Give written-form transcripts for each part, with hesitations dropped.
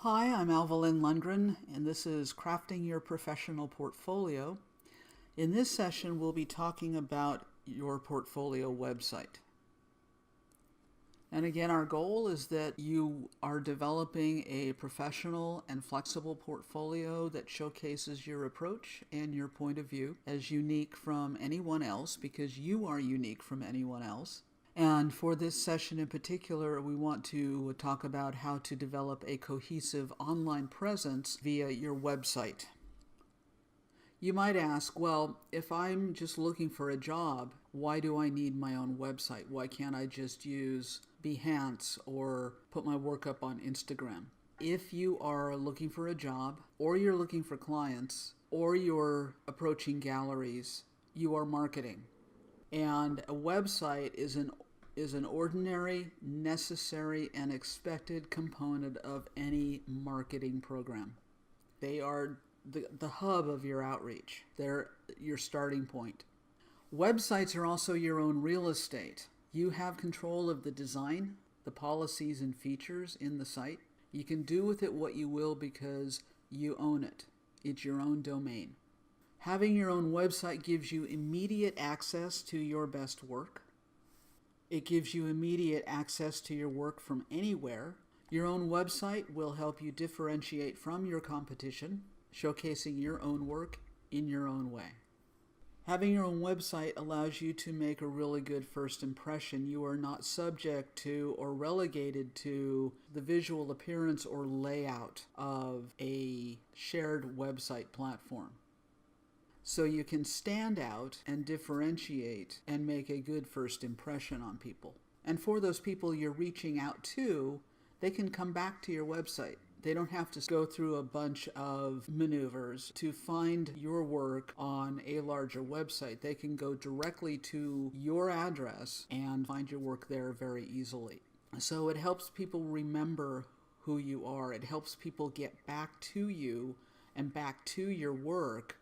Hi, I'm Alvalyn Lundgren, and this is Crafting Your Professional Portfolio. In this session, we'll be talking about your portfolio website. And again, our goal is that you are developing a professional and flexible portfolio that showcases your approach and your point of view as unique from anyone else, because you are unique from anyone else. And for this session in particular, we want to talk about how to develop a cohesive online presence via your website. You might ask, well, if I'm just looking for a job, why do I need my own website? Why can't I just use Behance or put my work up on Instagram? If you are looking for a job, or you're looking for clients, or you're approaching galleries, you are marketing. And a website is an ordinary, necessary, and expected component of any marketing program. They are the hub of your outreach. They're your starting point. Websites are also your own real estate. You have control of the design, the policies and features in the site. You can do with it what you will because you own it. It's your own domain. Having your own website gives you immediate access to your best work. It gives you immediate access to your work from anywhere. Your own website will help you differentiate from your competition, showcasing your own work in your own way. Having your own website allows you to make a really good first impression. You are not subject to or relegated to the visual appearance or layout of a shared website platform. So you can stand out and differentiate and make a good first impression on people. And for those people you're reaching out to, they can come back to your website. They don't have to go through a bunch of maneuvers to find your work on a larger website. They can go directly to your address and find your work there very easily. So it helps people remember who you are. It helps people get back to you and back to your work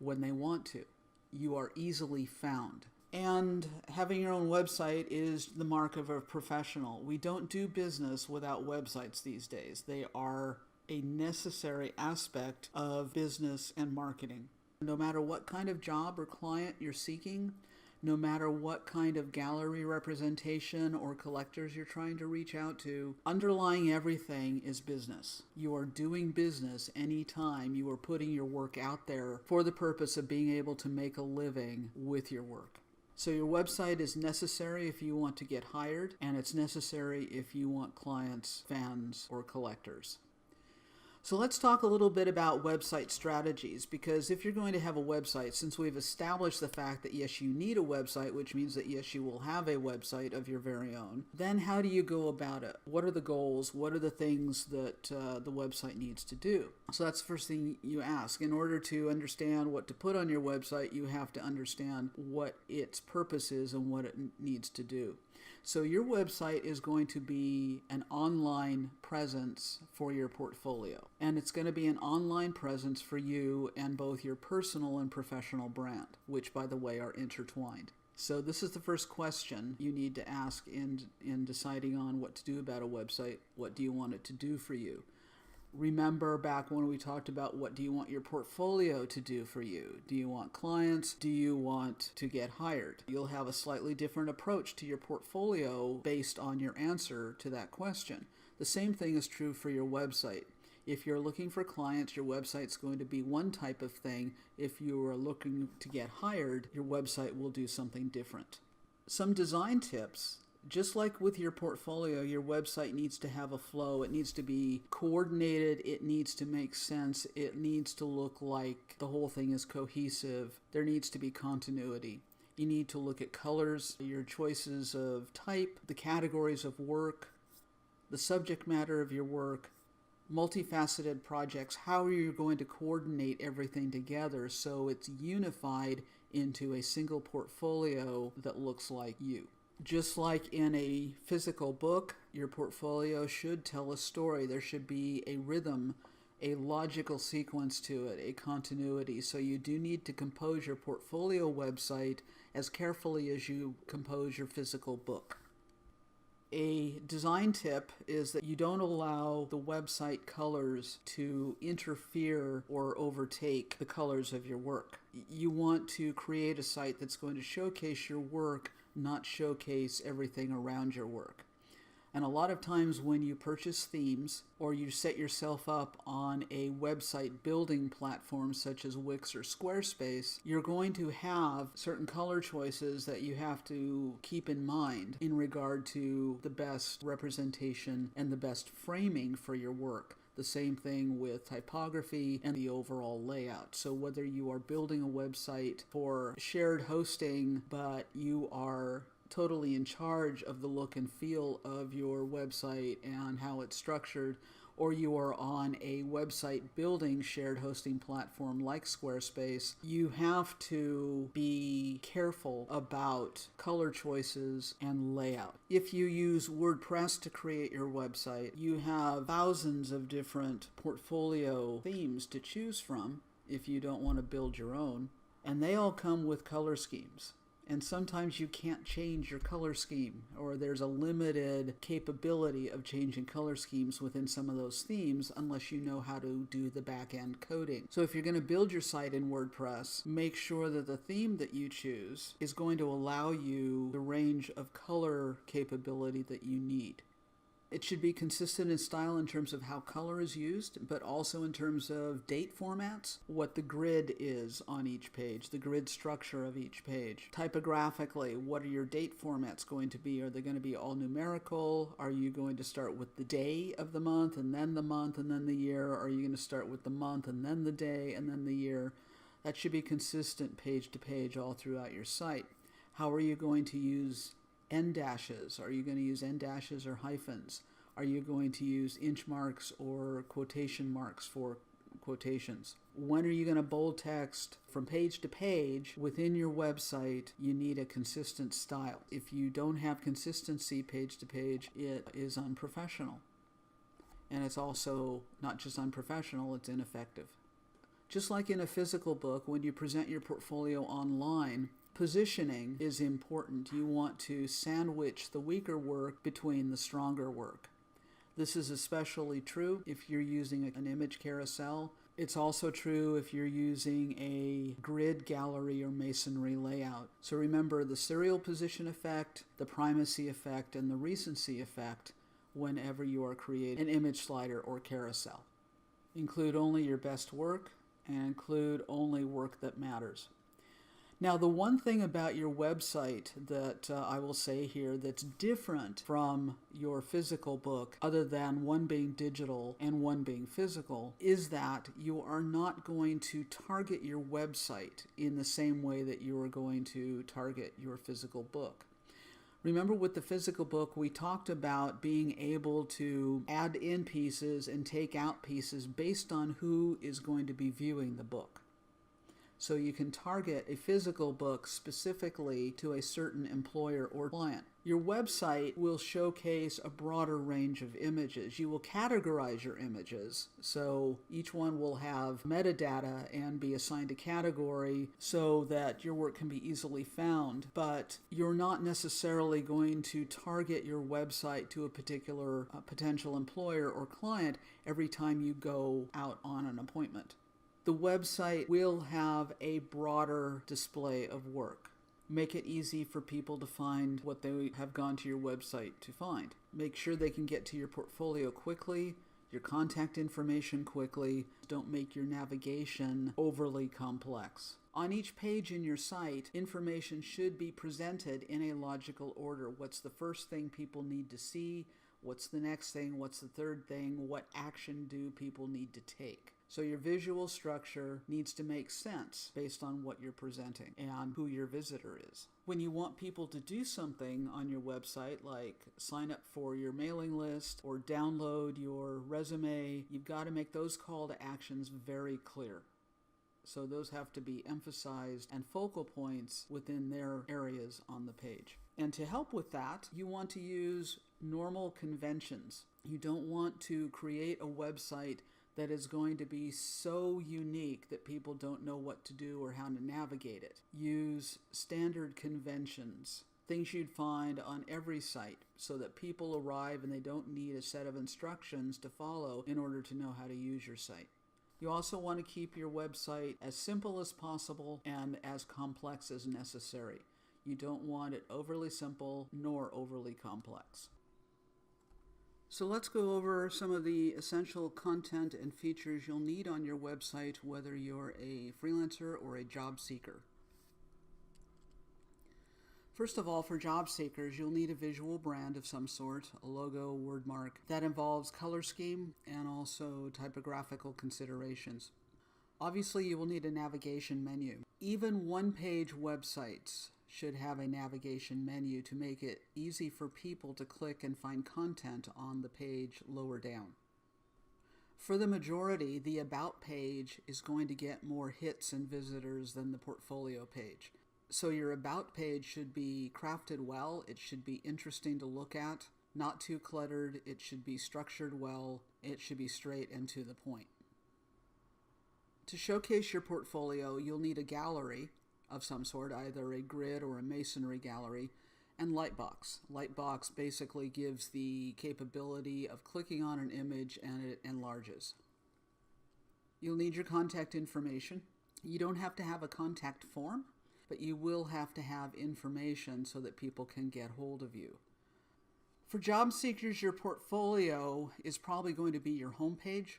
when they want to. You are easily found. And having your own website is the mark of a professional. We don't do business without websites these days. They are a necessary aspect of business and marketing. No matter what kind of job or client you're seeking, no matter what kind of gallery representation or collectors you're trying to reach out to, underlying everything is business. You are doing business anytime you are putting your work out there for the purpose of being able to make a living with your work. So your website is necessary if you want to get hired, and it's necessary if you want clients, fans, or collectors. So let's talk a little bit about website strategies, because if you're going to have a website, since we've established the fact that yes, you need a website, which means that yes, you will have a website of your very own, then how do you go about it? What are the goals? What are the things that the website needs to do? So that's the first thing you ask. In order to understand what to put on your website, you have to understand what its purpose is and what it needs to do. So your website is going to be an online presence for your portfolio. And it's going to be an online presence for you and both your personal and professional brand, which, by the way, are intertwined. So this is the first question you need to ask in deciding on what to do about a website. What do you want it to do for you? Remember back when we talked about what do you want your portfolio to do for you? Do you want clients? Do you want to get hired? You'll have a slightly different approach to your portfolio based on your answer to that question. The same thing is true for your website. If you're looking for clients, your website's going to be one type of thing. If you are looking to get hired, your website will do something different. Some design tips. Just like with your portfolio, your website needs to have a flow. It needs to be coordinated. It needs to make sense. It needs to look like the whole thing is cohesive. There needs to be continuity. You need to look at colors, your choices of type, the categories of work, the subject matter of your work, multifaceted projects. How are you going to coordinate everything together so it's unified into a single portfolio that looks like you? Just like in a physical book, your portfolio should tell a story. There should be a rhythm, a logical sequence to it, a continuity. So you do need to compose your portfolio website as carefully as you compose your physical book. A design tip is that you don't allow the website colors to interfere or overtake the colors of your work. You want to create a site that's going to showcase your work, not showcase everything around your work. And a lot of times when you purchase themes or you set yourself up on a website building platform such as Wix or Squarespace, you're going to have certain color choices that you have to keep in mind in regard to the best representation and the best framing for your work. The same thing with typography and the overall layout. So whether you are building a website for shared hosting, but you are totally in charge of the look and feel of your website and how it's structured, or you are on a website building shared hosting platform like Squarespace, you have to be careful about color choices and layout. If you use WordPress to create your website, you have thousands of different portfolio themes to choose from if you don't want to build your own, and they all come with color schemes. And sometimes you can't change your color scheme, or there's a limited capability of changing color schemes within some of those themes unless you know how to do the back-end coding. So if you're going to build your site in WordPress, make sure that the theme that you choose is going to allow you the range of color capability that you need. It should be consistent in style in terms of how color is used, but also in terms of date formats, what the grid is on each page, the grid structure of each page. Typographically, what are your date formats going to be? Are they going to be all numerical? Are you going to start with the day of the month and then the year? Or are you going to start with the month and then the day and then the year? That should be consistent page to page all throughout your site. How are you going to use end dashes? Are you going to use end dashes or hyphens? Are you going to use inch marks or quotation marks for quotations? When are you going to bold text from page to page within your website? You need a consistent style. If you don't have consistency page to page, it is unprofessional. And it's also not just unprofessional, it's ineffective. Just like in a physical book, when you present your portfolio online, positioning is important. You want to sandwich the weaker work between the stronger work. This is especially true if you're using an image carousel. It's also true if you're using a grid gallery or masonry layout. So remember the serial position effect, the primacy effect, and the recency effect whenever you are creating an image slider or carousel. Include only your best work and include only work that matters. Now, the one thing about your website that I will say here that's different from your physical book, other than one being digital and one being physical, is that you are not going to target your website in the same way that you are going to target your physical book. Remember with the physical book, we talked about being able to add in pieces and take out pieces based on who is going to be viewing the book. So you can target a physical book specifically to a certain employer or client. Your website will showcase a broader range of images. You will categorize your images, so each one will have metadata and be assigned a category so that your work can be easily found, but you're not necessarily going to target your website to a particular potential employer or client every time you go out on an appointment. The website will have a broader display of work. Make it easy for people to find what they have gone to your website to find. Make sure they can get to your portfolio quickly, your contact information quickly. Don't make your navigation overly complex. On each page in your site, information should be presented in a logical order. What's the first thing people need to see? What's the next thing? What's the third thing? What action do people need to take? So your visual structure needs to make sense based on what you're presenting and who your visitor is. When you want people to do something on your website, like sign up for your mailing list or download your resume, you've got to make those call to actions very clear. So those have to be emphasized and focal points within their areas on the page. And to help with that, you want to use normal conventions. You don't want to create a website that is going to be so unique that people don't know what to do or how to navigate it. Use standard conventions things you'd find on every site so that people arrive and they don't need a set of instructions to follow in order to know how to use your site. You also want to keep your website as simple as possible and as complex as necessary. You don't want it overly simple nor overly complex. So let's go over some of the essential content and features you'll need on your website, whether you're a freelancer or a job seeker. First of all, for job seekers, you'll need a visual brand of some sort, a logo, wordmark. That involves color scheme and also typographical considerations. Obviously, you will need a navigation menu. Even one-page websites should have a navigation menu to make it easy for people to click and find content on the page lower down. For the majority, the About page is going to get more hits and visitors than the Portfolio page. So your About page should be crafted well, it should be interesting to look at, not too cluttered, it should be structured well, it should be straight and to the point. To showcase your portfolio, you'll need a gallery of some sort, either a grid or a masonry gallery, and Lightbox. Lightbox basically gives the capability of clicking on an image and it enlarges. You'll need your contact information. You don't have to have a contact form, but you will have to have information so that people can get hold of you. For job seekers, your portfolio is probably going to be your homepage.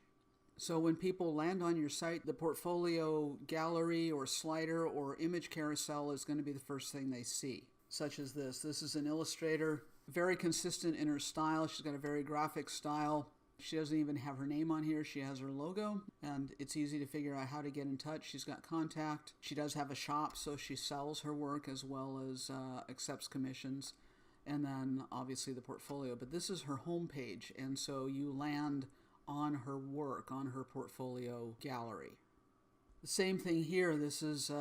So when people land on your site, the portfolio gallery or slider or image carousel is going to be the first thing they see, such as this. This is an illustrator, very consistent in her style. She's got a very graphic style. She doesn't even have her name on here. She has her logo, and it's easy to figure out how to get in touch. She's got contact. She does have a shop, so she sells her work as well as accepts commissions, and then obviously the portfolio. But this is her homepage, and so you land on her work, on her portfolio gallery. The same thing here. This is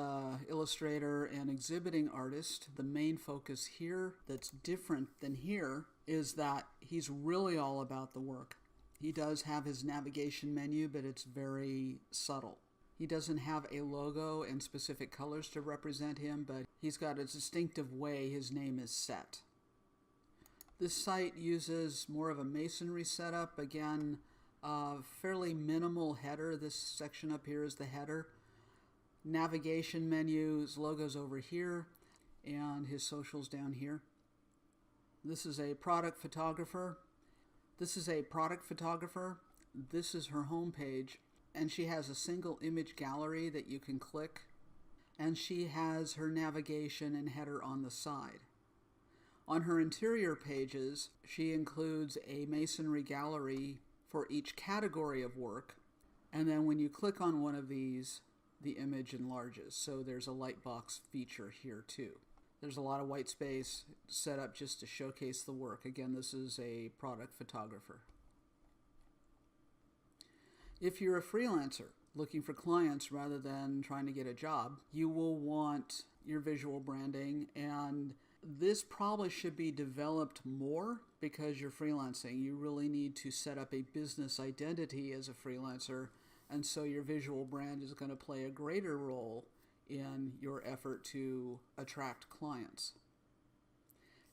illustrator and exhibiting artist. The main focus here that's different than here is that he's really all about the work. He does have his navigation menu, but it's very subtle. He doesn't have a logo and specific colors to represent him, but he's got a distinctive way his name is set. This site uses more of a masonry setup. Again, fairly minimal header. This section up here is the header. Navigation menus, logos over here, and his socials down here. This is a product photographer. This is her home page, and she has a single image gallery that you can click, and she has her navigation and header on the side. On her interior pages, she includes a masonry gallery for each category of work, and then when you click on one of these, the image enlarges. So there's a Lightbox feature here too. There's a lot of white space set up just to showcase the work. Again, this is a product photographer. If you're a freelancer looking for clients rather than trying to get a job, you will want your visual branding, and this probably should be developed more because you're freelancing. You really need to set up a business identity as a freelancer, and so your visual brand is going to play a greater role in your effort to attract clients.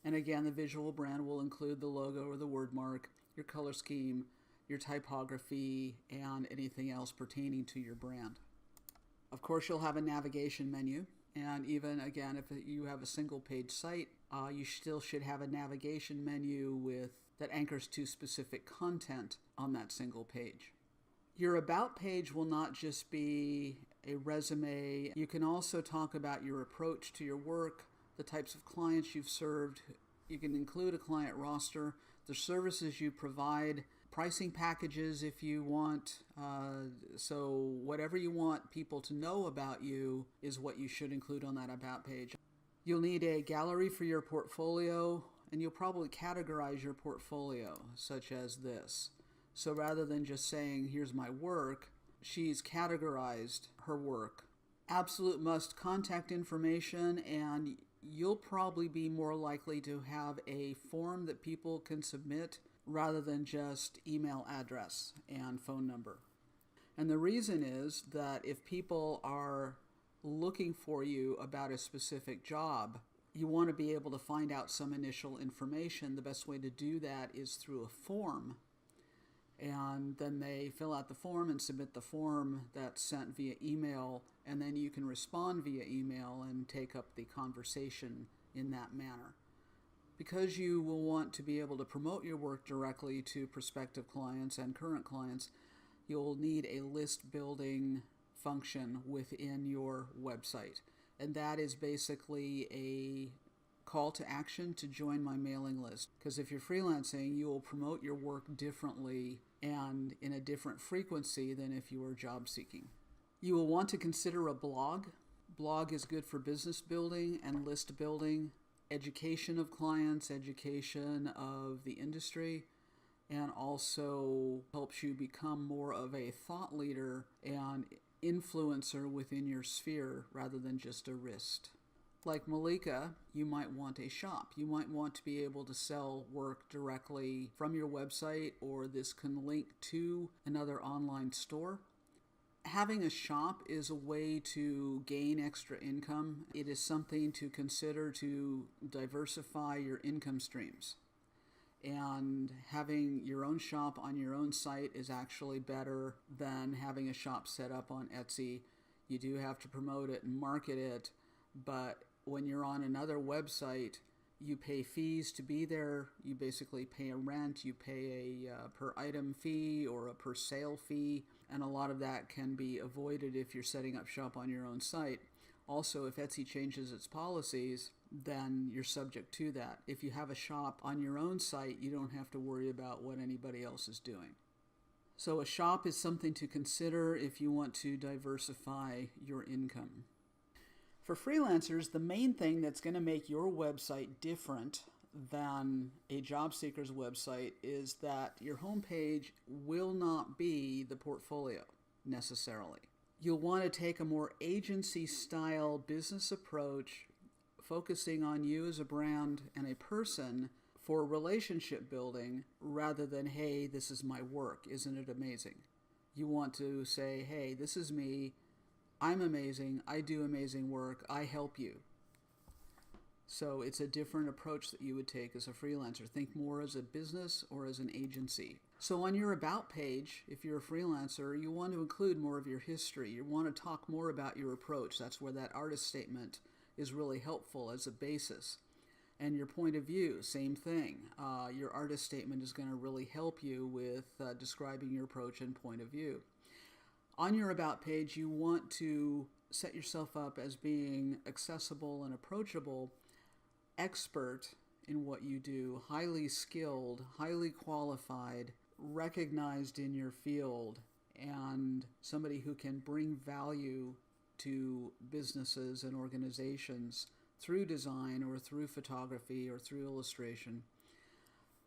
And again, the visual brand will include the logo or the word mark, your color scheme, your typography, and anything else pertaining to your brand. Of course, you'll have a navigation menu, and even again, if you have a single page site, you still should have a navigation menu that anchors to specific content on that single page. Your About page will not just be a resume. You can also talk about your approach to your work, the types of clients you've served. You can include a client roster, the services you provide, pricing packages if you want. So whatever you want people to know about you is what you should include on that About page. You'll need a gallery for your portfolio, and you'll probably categorize your portfolio, such as this. So rather than just saying, here's my work, she's categorized her work. Absolute must contact information, and you'll probably be more likely to have a form that people can submit rather than just email address and phone number. And the reason is that if people are looking for you about a specific job, You want to be able to find out some initial information. The best way to do that is through a form. And then they fill out the form and submit the form that's sent via email, and then you can respond via email and take up the conversation in that manner. Because you will want to be able to promote your work directly to prospective clients and current clients, you'll need a list building function within your website. And that is basically a call to action to join my mailing list. Because if you're freelancing, you will promote your work differently and in a different frequency than if you were job seeking. You will want to consider a blog. Blog is good for business building and list building, education of clients, education of the industry, and also helps you become more of a thought leader and influencer within your sphere rather than just a wrist. Like Malika, you might want a shop. You might want to be able to sell work directly from your website, or this can link to another online store. Having a shop is a way to gain extra income. It is something to consider to diversify your income streams. And having your own shop on your own site is actually better than having a shop set up on Etsy. You do have to promote it and market it, but when you're on another website, you pay fees to be there. You basically pay a rent, you pay a per item fee or a per sale fee, and a lot of that can be avoided if you're setting up shop on your own site. Also, if Etsy changes its policies, then you're subject to that. If you have a shop on your own site, you don't have to worry about what anybody else is doing. So a shop is something to consider if you want to diversify your income. For freelancers, the main thing that's going to make your website different than a job seeker's website is that your homepage will not be the portfolio necessarily. You'll want to take a more agency-style business approach, focusing on you as a brand and a person for relationship building rather than, hey, this is my work, isn't it amazing? You want to say, hey, this is me, I'm amazing, I do amazing work, I help you. So it's a different approach that you would take as a freelancer. Think more as a business or as an agency. So on your About page, if you're a freelancer, you want to include more of your history. You want to talk more about your approach. That's where that artist statement is really helpful as a basis. And your point of view, same thing. Your artist statement is going to really help you with describing your approach and point of view. On your About page, you want to set yourself up as being accessible and approachable, expert in what you do, highly skilled, highly qualified, recognized in your field, and somebody who can bring value to businesses and organizations through design or through photography or through illustration.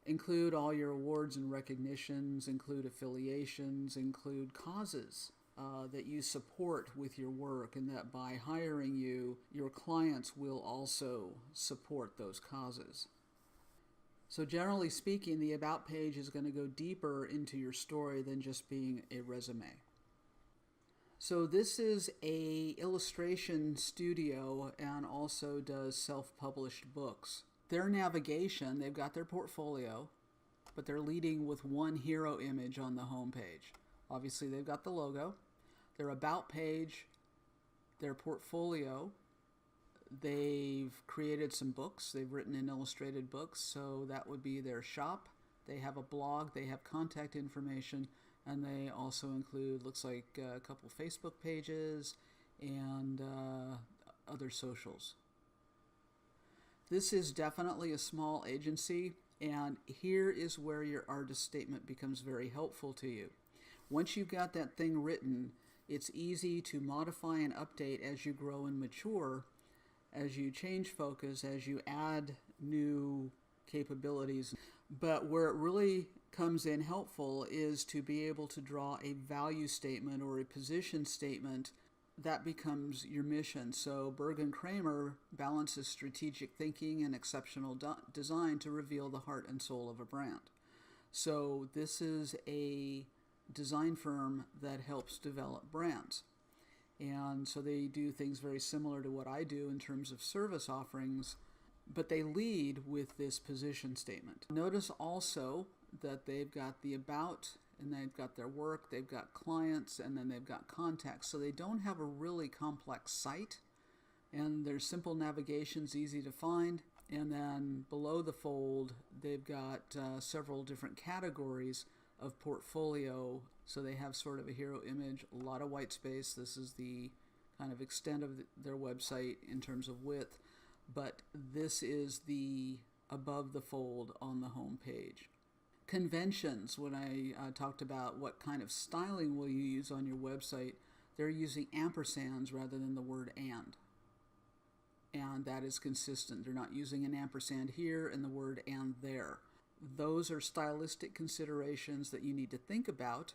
Include all your awards and recognitions, include affiliations, include causes that you support with your work, and that by hiring you, your clients will also support those causes. So generally speaking, the About page is going to go deeper into your story than just being a resume. So this is a illustration studio and also does self-published books. Their navigation, they've got their portfolio, but they're leading with one hero image on the home page. Obviously, they've got the logo, their About page, their portfolio. They've created some books. They've written in illustrated books, so that would be their shop. They have a blog, they have contact information, and they also include, looks like a couple Facebook pages and other socials. This is definitely a small agency, and here is where your artist statement becomes very helpful to you. Once you've got that thing written, it's easy to modify and update as you grow and mature, as you change focus, as you add new capabilities. But where it really comes in helpful is to be able to draw a value statement or a position statement that becomes your mission. So Berg & Kramer balances strategic thinking and exceptional design to reveal the heart and soul of a brand. So this is a design firm that helps develop brands. And so they do things very similar to what I do in terms of service offerings, but they lead with this position statement. Notice also that they've got the about, and they've got their work, they've got clients, and then they've got contacts. So they don't have a really complex site, and their simple navigation's easy to find. And then below the fold, they've got several different categories of portfolio. So they have sort of a hero image, a lot of white space. This is the kind of extent of their website in terms of width, but this is the above the fold on the home page. Conventions, when I talked about what kind of styling will you use on your website, they're using ampersands rather than the word and that is consistent. They're not using an ampersand here and the word and there. Those are stylistic considerations that you need to think about.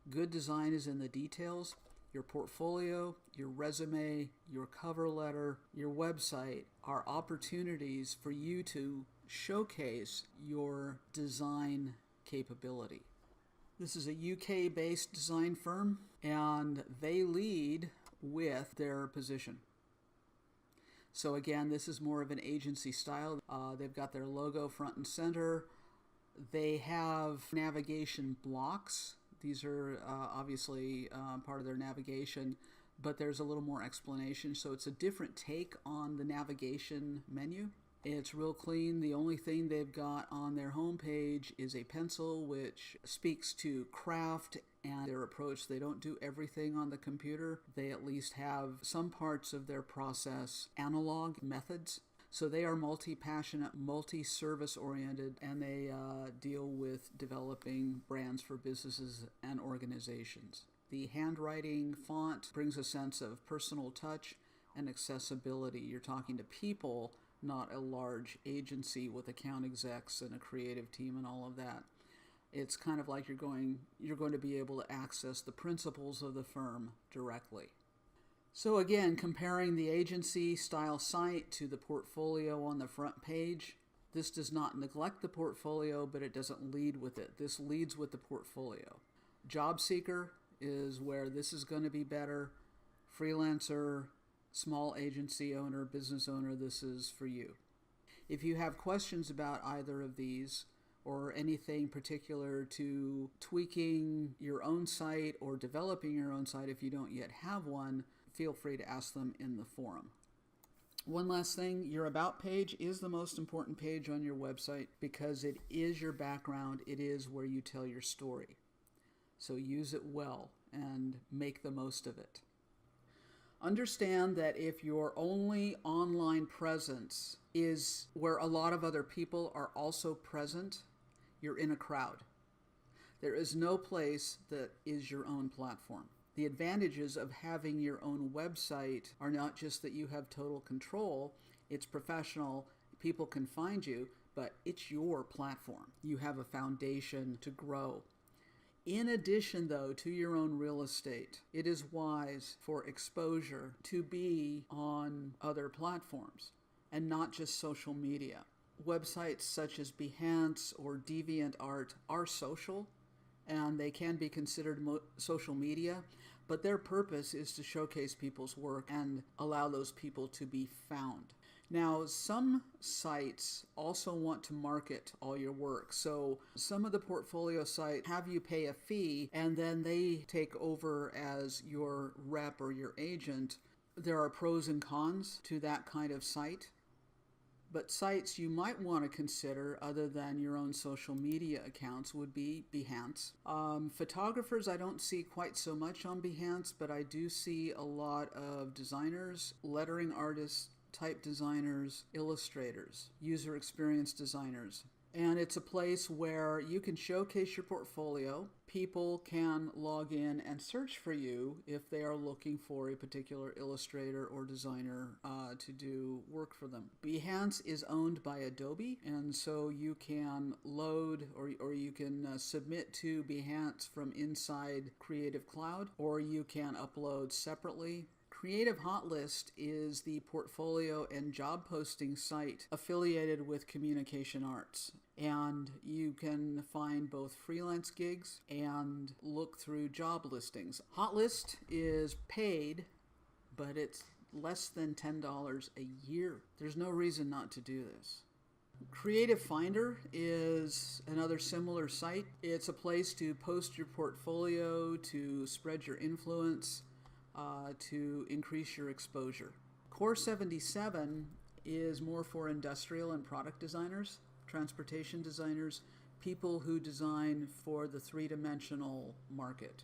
Good design is in the details. Your portfolio, your resume, your cover letter, your website are opportunities for you to showcase your design capability. This is a UK-based design firm, and they lead with their position. So again, this is more of an agency style. They've got their logo front and center. They have navigation blocks. These are obviously part of their navigation, but there's a little more explanation. So it's a different take on the navigation menu. It's real clean. The only thing they've got on their homepage is a pencil, which speaks to craft and their approach. They don't do everything on the computer. They at least have some parts of their process analog methods. So they are multi-passionate, multi-service oriented, and they deal with developing brands for businesses and organizations. The handwriting font brings a sense of personal touch and accessibility. You're talking to people, not a large agency with account execs and a creative team and all of that. It's kind of like you're going to be able to access the principles of the firm directly. So again, comparing the agency style site to the portfolio on the front page, this does not neglect the portfolio, but it doesn't lead with it. This leads with the portfolio. Job seeker is where this is going to be better. Freelancer, small agency owner, business owner, this is for you. If you have questions about either of these or anything particular to tweaking your own site or developing your own site if you don't yet have one, feel free to ask them in the forum. One last thing, your About page is the most important page on your website because it is your background. It is where you tell your story. So use it well and make the most of it. Understand that if your only online presence is where a lot of other people are also present, you're in a crowd. There is no place that is your own platform. The advantages of having your own website are not just that you have total control, it's professional, people can find you, but it's your platform. You have a foundation to grow. In addition, though, to your own real estate, it is wise for exposure to be on other platforms and not just social media. Websites such as Behance or DeviantArt are social, and they can be considered social media, but their purpose is to showcase people's work and allow those people to be found. Now, some sites also want to market all your work. So some of the portfolio sites have you pay a fee and then they take over as your rep or your agent. There are pros and cons to that kind of site. But sites you might want to consider other than your own social media accounts would be Behance. Photographers I don't see quite so much on Behance, but I do see a lot of designers, lettering artists, type designers, illustrators, user experience designers. And it's a place where you can showcase your portfolio. People can log in and search for you if they are looking for a particular illustrator or designer to do work for them. Behance is owned by Adobe, and so you can load or you can submit to Behance from inside Creative Cloud, or you can upload separately. Creative Hotlist is the portfolio and job posting site affiliated with Communication Arts. And you can find both freelance gigs and look through job listings. Hotlist is paid, but it's less than $10 a year. There's no reason not to do this. Creative Finder is another similar site. It's a place to post your portfolio, to spread your influence, to increase your exposure. Core 77 is more for industrial and product designers, transportation designers, people who design for the three-dimensional market.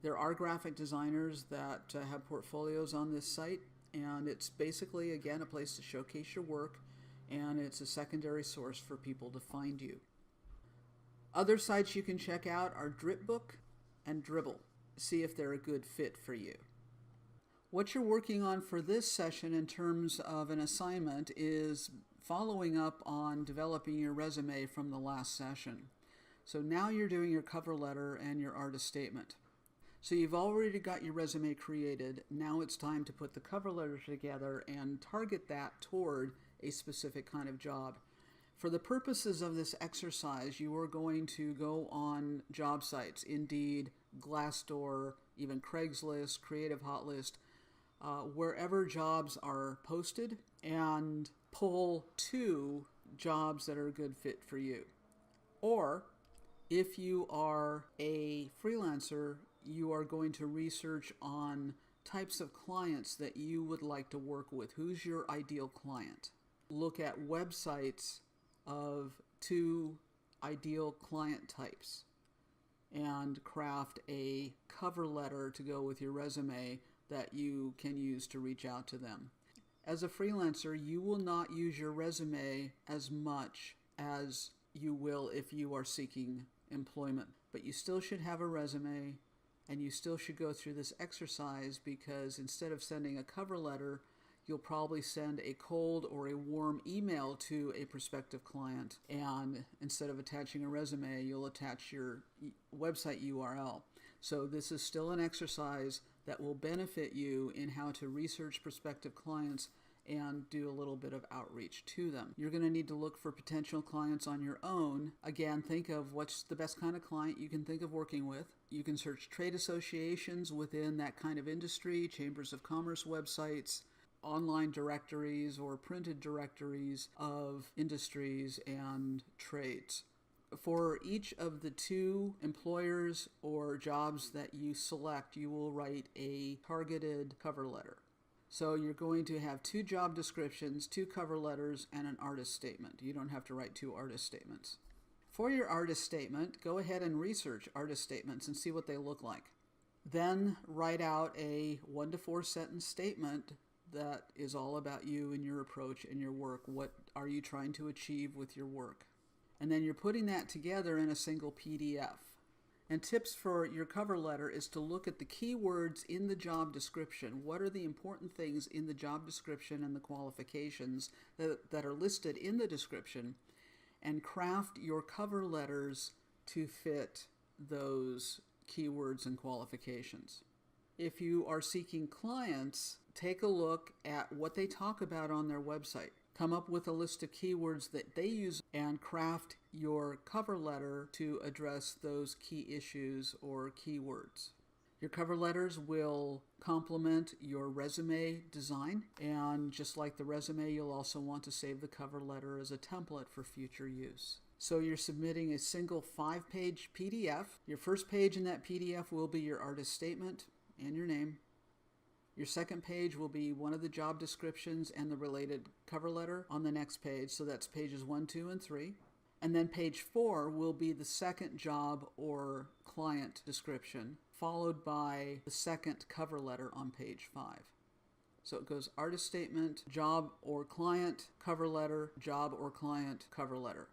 There are graphic designers that have portfolios on this site, and it's basically, again, a place to showcase your work, and it's a secondary source for people to find you. Other sites you can check out are Dripbook and Dribbble. See if they're a good fit for you. What you're working on for this session in terms of an assignment is following up on developing your resume from the last session. So now you're doing your cover letter and your artist statement. So you've already got your resume created. Now it's time to put the cover letter together and target that toward a specific kind of job. For the purposes of this exercise, you are going to go on job sites, Indeed, Glassdoor, even Craigslist, Creative Hotlist, wherever jobs are posted, and pull 2 jobs that are a good fit for you. Or if you are a freelancer, you are going to research on types of clients that you would like to work with. Who's your ideal client? Look at websites of 2 ideal client types and craft a cover letter to go with your resume that you can use to reach out to them. As a freelancer, you will not use your resume as much as you will if you are seeking employment, but you still should have a resume, and you still should go through this exercise, because instead of sending a cover letter, you'll probably send a cold or a warm email to a prospective client, and instead of attaching a resume, you'll attach your website URL. So this is still an exercise that will benefit you in how to research prospective clients and do a little bit of outreach to them. You're going to need to look for potential clients on your own. Again, think of what's the best kind of client you can think of working with. You can search trade associations within that kind of industry, chambers of commerce websites, online directories or printed directories of industries and trades. For each of the 2 employers or jobs that you select, you will write a targeted cover letter. So you're going to have 2 job descriptions, 2 cover letters, and an artist statement. You don't have to write 2 artist statements. For your artist statement, go ahead and research artist statements and see what they look like. Then write out a 1 to 4 sentence statement that is all about you and your approach and your work. What are you trying to achieve with your work? And then you're putting that together in a single PDF. And tips for your cover letter is to look at the keywords in the job description. What are the important things in the job description and the qualifications that are listed in the description, and craft your cover letters to fit those keywords and qualifications. If you are seeking clients, take a look at what they talk about on their website. Come up with a list of keywords that they use and craft your cover letter to address those key issues or keywords. Your cover letters will complement your resume design, and just like the resume, you'll also want to save the cover letter as a template for future use. So you're submitting a single 5-page PDF. Your first page in that PDF will be your artist statement and your name. Your second page will be one of the job descriptions and the related cover letter on the next page. So that's pages 1, 2, and 3. And then page 4 will be the second job or client description, followed by the second cover letter on page 5. So it goes artist statement, job or client, cover letter, job or client, cover letter.